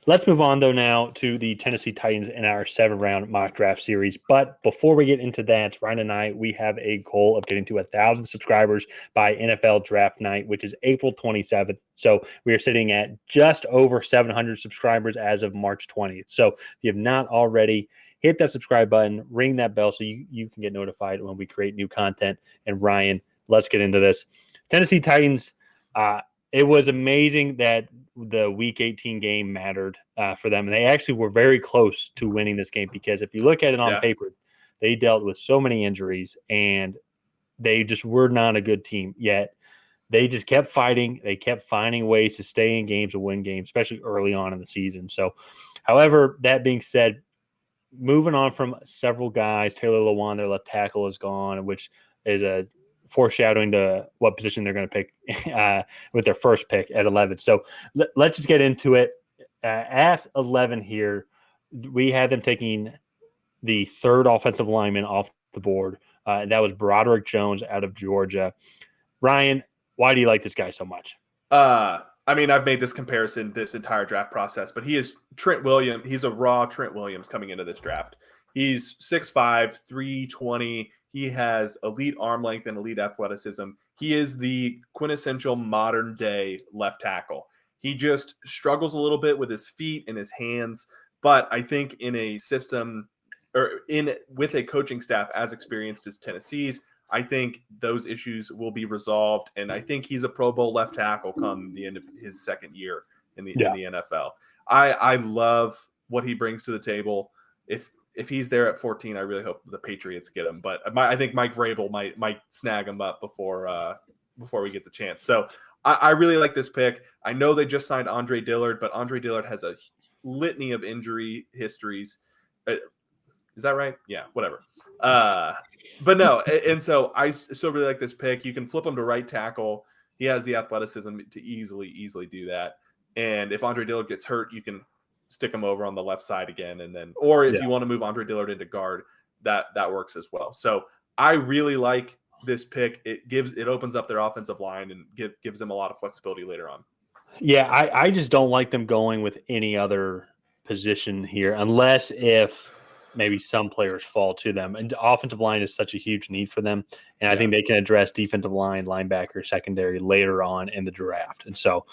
Let's move on, though, now to the Tennessee Titans in our 7-round mock draft series. But before we get into that, Ryan and I, we have a goal of getting to 1,000 subscribers by NFL Draft Night, which is April 27th. So we are sitting at just over 700 subscribers as of March 20th. So if you have not already, hit that subscribe button, ring that bell so you can get notified when we create new content. And Ryan, let's get into this. Tennessee Titans, it was amazing that the Week 18 game mattered for them. And they actually were very close to winning this game because if you look at it on paper, they dealt with so many injuries and they just were not a good team. Yet they just kept fighting. They kept finding ways to stay in games and win games, especially early on in the season. So, however, that being said, moving on from several guys, Taylor Lewan, their left tackle, is gone, which is a foreshadowing to what position they're going to pick with their first pick at 11. So let's just get into it. At 11 here, we had them taking the third offensive lineman off the board. And that was Broderick Jones out of Georgia. Ryan, why do you like this guy so much? I mean, I've made this comparison this entire draft process, but he is Trent Williams. He's a raw Trent Williams coming into this draft. He's 6'5", 320. He has elite arm length and elite athleticism. He is the quintessential modern day left tackle. He just struggles a little bit with his feet and his hands, but I think in a system or with a coaching staff as experienced as Tennessee's, I think those issues will be resolved, and I think he's a Pro Bowl left tackle come the end of his second year in the NFL. I love what he brings to the table. If he's there at 14, I really hope the Patriots get him. But I think Mike Vrabel might snag him up before we get the chance. So I really like this pick. I know they just signed Andre Dillard, but Andre Dillard has a litany of injury histories. Is that right? Yeah, whatever. But no, and so I still really like this pick. You can flip him to right tackle. He has the athleticism to easily do that. And if Andre Dillard gets hurt, you can stick him over on the left side again. And then, or if you want to move Andre Dillard into guard, that works as well. So I really like this pick. It opens up their offensive line and gives them a lot of flexibility later on. Yeah, I just don't like them going with any other position here unless if maybe some players fall to them. And the offensive line is such a huge need for them. And I think they can address defensive line, linebacker, secondary later on in the draft. And so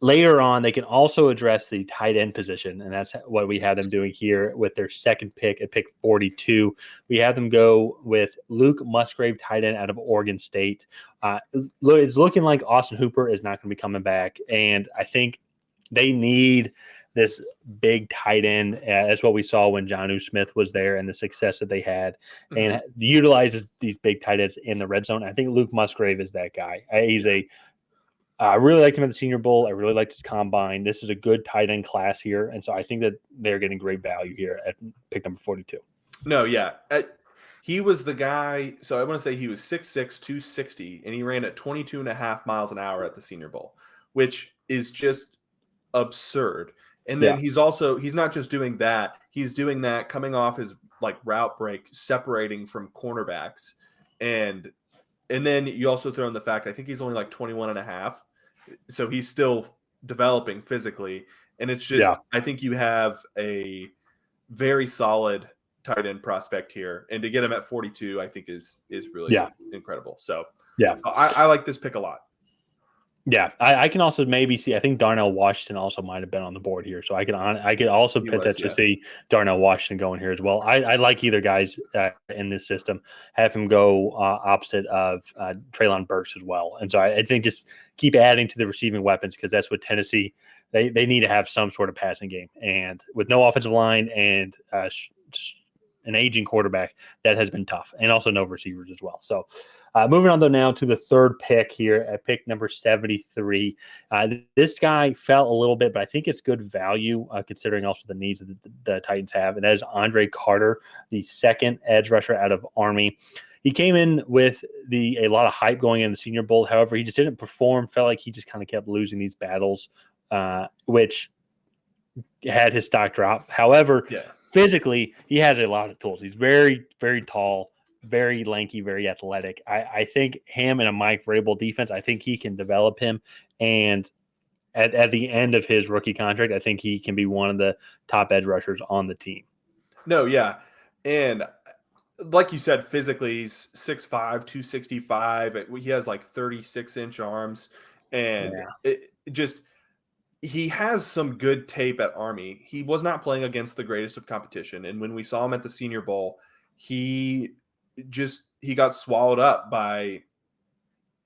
later on, they can also address the tight end position. And that's what we have them doing here with their second pick at pick 42. We have them go with Luke Musgrave, tight end out of Oregon State. It's looking like Austin Hooper is not going to be coming back. And I think they need this big tight end. That's what we saw when Jonnu Smith was there and the success that they had, and utilizes these big tight ends in the red zone. I think Luke Musgrave is that guy. I really liked him at the Senior Bowl. I really liked his combine. This is a good tight end class here, and so I think that they're getting great value here at pick number 42. No, yeah. He was the guy, so I want to say he was 6'6", 260, and he ran at 22.5 miles an hour at the Senior Bowl, which is just absurd. And then he's not just doing that. He's doing that coming off his route break, separating from cornerbacks. And then you also throw in the fact, I think he's only 21.5. So he's still developing physically. And it's just, I think you have a very solid tight end prospect here. And to get him at 42, I think is really incredible. So I like this pick a lot. Yeah, I can also maybe see. I think Darnell Washington also might have been on the board here, so I could also potentially see Darnell Washington going here as well. I like either guys in this system. Have him go opposite of Treylon Burks as well, and so I think just keep adding to the receiving weapons because that's what Tennessee they need to have some sort of passing game, and with no offensive line and an aging quarterback, that has been tough, and also no receivers as well. So. Moving on, though, now to the third pick here at pick number 73. This guy fell a little bit, but I think it's good value considering also the needs that the Titans have. And that is Andre Carter, the second edge rusher out of Army. He came in with a lot of hype going in the Senior Bowl. However, he just didn't perform. Felt like he just kind of kept losing these battles, which had his stock drop. However, physically, he has a lot of tools. He's very, very tall. Very lanky, very athletic. I think him and a Mike Vrabel defense, I think he can develop him. And at the end of his rookie contract, I think he can be one of the top edge rushers on the team. No, yeah. And like you said, physically, he's 6'5", 265. He has like 36-inch arms. And Yeah. he has some good tape at Army. He was not playing against the greatest of competition. And when we saw him at the Senior Bowl, he got swallowed up by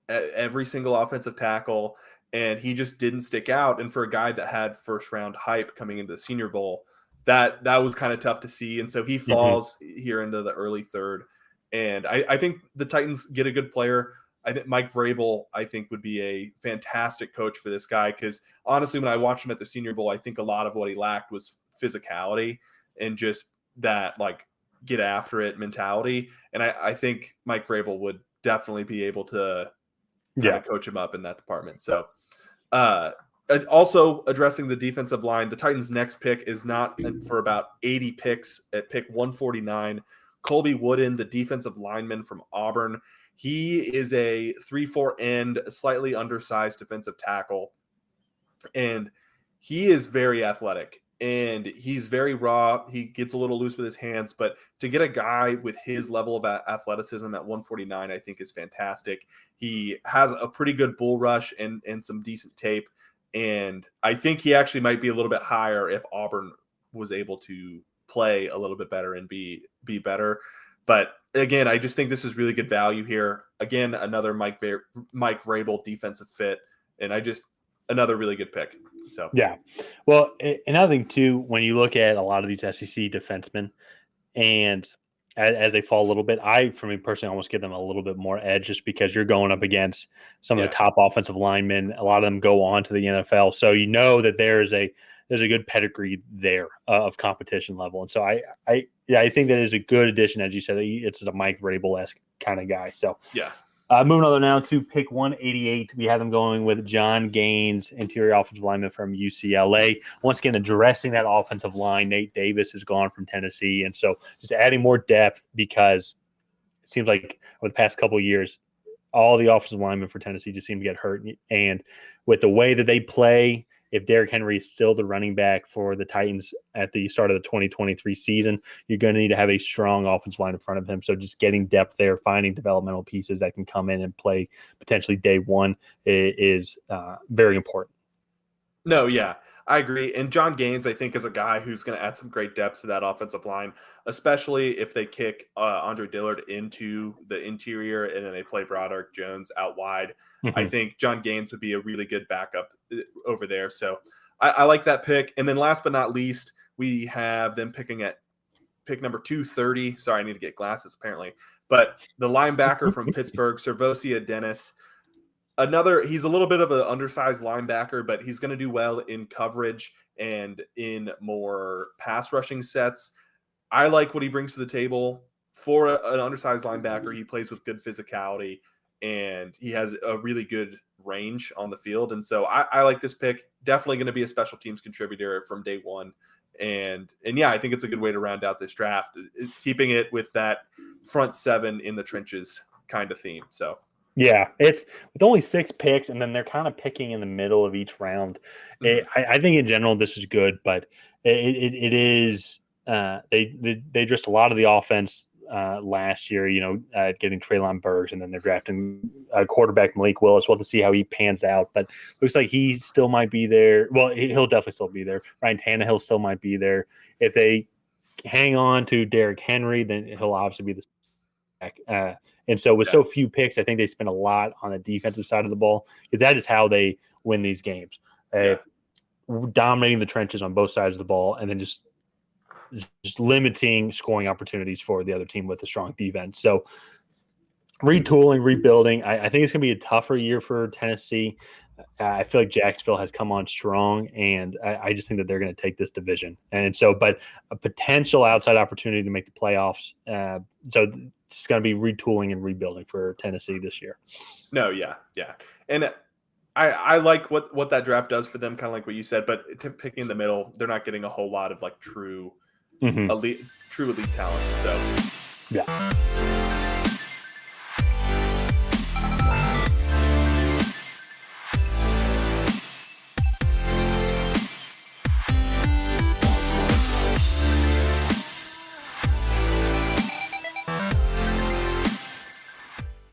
every single offensive tackle, and he just didn't stick out. And for a guy that had first round hype coming into the Senior Bowl, that was kind of tough to see. And so he falls here into the early third. And I think the Titans get a good player. I think Mike Vrabel, I think, would be a fantastic coach for this guy, because honestly, when I watched him at the Senior Bowl, I think a lot of what he lacked was physicality and just that like get after it mentality. And I think Mike Vrabel would definitely be able to kind of coach him up in that department. So also addressing the defensive line, the Titans' next pick is not for about 80 picks at pick 149. Colby Wooden, the defensive lineman from Auburn. He is a 3-4 end, slightly undersized defensive tackle, and he is very athletic. And he's very raw. He gets a little loose with his hands, but to get a guy with his level of athleticism at 149, I think is fantastic. He has a pretty good bull rush and some decent tape. And I think he actually might be a little bit higher if Auburn was able to play a little bit better and be better. But again, I just think this is really good value here. Again, another Mike Vrabel defensive fit. And another really good pick. So yeah. Well, another thing too, when you look at a lot of these SEC defensemen, and as they fall a little bit, for me personally, almost give them a little bit more edge, just because you're going up against some of the top offensive linemen. A lot of them go on to the NFL, so you know that there's a good pedigree there of competition level. And so I think that is a good addition, as you said. It's a Mike Vrabel-esque kind of guy. So yeah. Moving on now to pick 188, we have them going with John Gaines, interior offensive lineman from UCLA. Once again, addressing that offensive line. Nate Davis is gone from Tennessee, and so just adding more depth, because it seems like over the past couple of years, all the offensive linemen for Tennessee just seem to get hurt. And with the way that they play, if Derrick Henry is still the running back for the Titans at the start of the 2023 season, you're going to need to have a strong offensive line in front of him. So just getting depth there, finding developmental pieces that can come in and play potentially day one is very important. No, yeah, I agree. And John Gaines, I think, is a guy who's going to add some great depth to that offensive line, especially if they kick Andre Dillard into the interior and then they play Broderick Jones out wide. I think John Gaines would be a really good backup over there. So I like that pick. And then last but not least, we have them picking at pick number 230. Sorry, I need to get glasses apparently. But the linebacker from Pittsburgh, Servosia Dennis. He's a little bit of an undersized linebacker, but he's going to do well in coverage and in more pass rushing sets. I like what he brings to the table for an undersized linebacker. He plays with good physicality, and he has a really good range on the field. And so I like this pick. Definitely going to be a special teams contributor from day one. And yeah, I think it's a good way to round out this draft, keeping it with that front seven in the trenches kind of theme. So. Yeah, it's with only 6 picks, and then they're kind of picking in the middle of each round. I think in general this is good, but it is they addressed a lot of the offense last year. Getting Treylon Burks, and then they're drafting quarterback Malik Willis. We'll have to see how he pans out, but looks like he still might be there. Well, he'll definitely still be there. Ryan Tannehill still might be there. If they hang on to Derrick Henry, then he'll obviously be the back. And so with so few picks, I think they spend a lot on the defensive side of the ball, because that is how they win these games. Dominating the trenches on both sides of the ball, and then just limiting scoring opportunities for the other team with a strong defense. So retooling, rebuilding. I think it's going to be a tougher year for Tennessee. I feel like Jacksonville has come on strong, and I just think that they're going to take this division. And so, but a potential outside opportunity to make the playoffs. So it's going to be retooling and rebuilding for Tennessee this year. No, yeah. And I like what that draft does for them, kind of like what you said, but picking in the middle, they're not getting a whole lot of like true elite talent. So yeah.